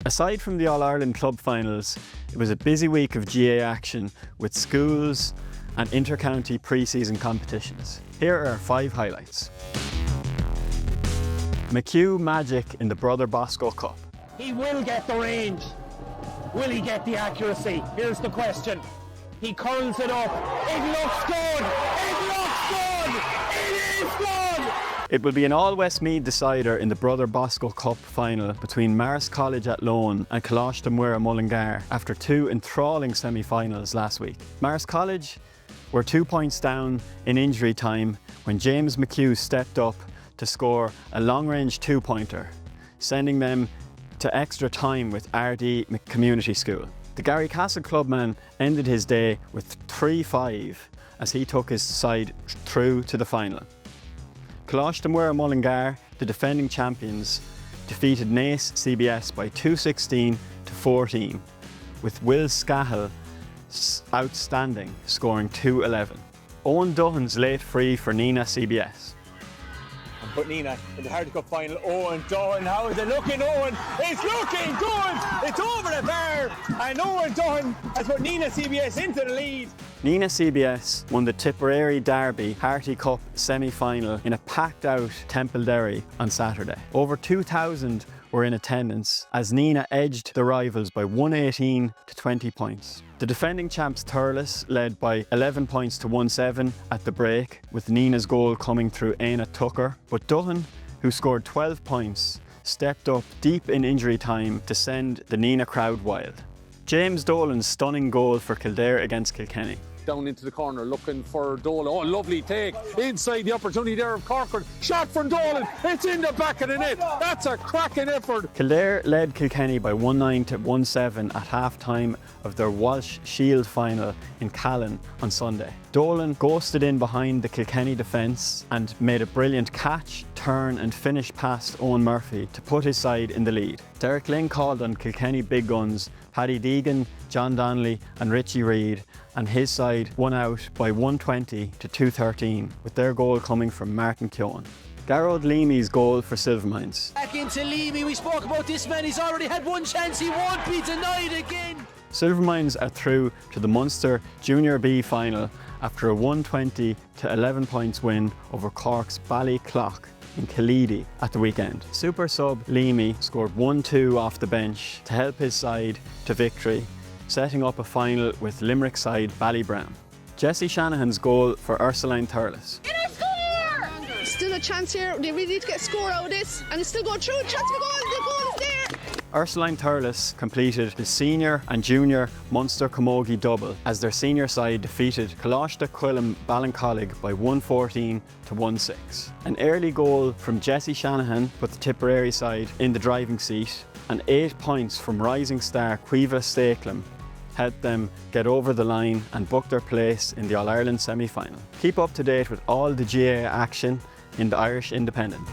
Aside from the All-Ireland club finals, it was a busy week of GAA action with schools and inter-county pre-season competitions. Here are our 5 highlights. McHugh magic in the Brother Bosco Cup. He will get the range. Will he get the accuracy? Here's the question. He curls it up. It looks good. It looks good. It is good. It will be an all-Westmeath decider in the Brother Bosco Cup final between Marist Athlone and Coláiste Mhuire Mullingar after 2 enthralling semi-finals last week. Marist College were 2 points down in injury time when James McHugh stepped up to score a long-range 2-pointer, sending them to extra time with Ardee Community School. The Garrycastle clubman ended his day with 3-5 as he took his side through to the final. Coláiste Mhuire Mullingar, the defending champions, defeated Naas CBS by 216 to 14, with Will Scahill outstanding, scoring 211. Eoghan Doughan's late free for Naas CBS. But Nina in the Ardee Cup final. Doughan, how is it looking? Eoghan, it's looking good! It's over the bar, and Doughan has put Naas CBS into the lead. Naas CBS won the Tipperary Derby Ardee Cup semi-final in a packed-out Templederry on Saturday. Over 2,000 were in attendance as Nina edged the rivals by 118 to 20 points. The defending champs Thurles led by 11 points to 1-7 at the break, with Nina's goal coming through Eoghan Tucker. But Doughan, who scored 12 points, stepped up deep in injury time to send the Nina crowd wild. James Dolan's stunning goal for Kildare against Kilkenny. Down into the corner, looking for Dolan. Oh, lovely take. Inside the opportunity there of Corcoran. Shot from Dolan. It's in the back of the net. That's a cracking effort. Kildare led Kilkenny by 1-9 to 1-7 at half-time of their Walsh Shield final in Callan on Sunday. Dolan ghosted in behind the Kilkenny defence and made a brilliant catch, turn and finish past Eoin Murphy to put his side in the lead. Derek Lynn called on Kilkenny big guns Paddy Deegan, John Donnelly and Richie Reid, and his side won out by 120 to 213, with their goal coming from Martin Keown. Garrod Leamy's goal for Silvermines. Back into Leamy, we spoke about this man, he's already had one chance, he won't be denied again. Silvermines are through to the Munster Junior B final after a 120 to 11 points win over Cork's Ballyclough in Killeedy at the weekend. Super sub Leamy scored 1-2 off the bench to help his side to victory, setting up a final with Limerick side Ballybrown. Jesse Shanahan's goal for Ursuline Thurles. Still a chance here, they really need to get a score out of this, and it's still going through, chance for goal, the goal is there! Ursuline Thurles completed the senior and junior Munster Camogie double as their senior side defeated Coláiste Ballincollig by 114 to 1-6. An early goal from Jesse Shanahan put the Tipperary side in the driving seat, and 8 points from rising star Caoimhe Stacklem helped them get over the line and book their place in the All-Ireland semi-final. Keep up to date with all the GAA action in the Irish Independent.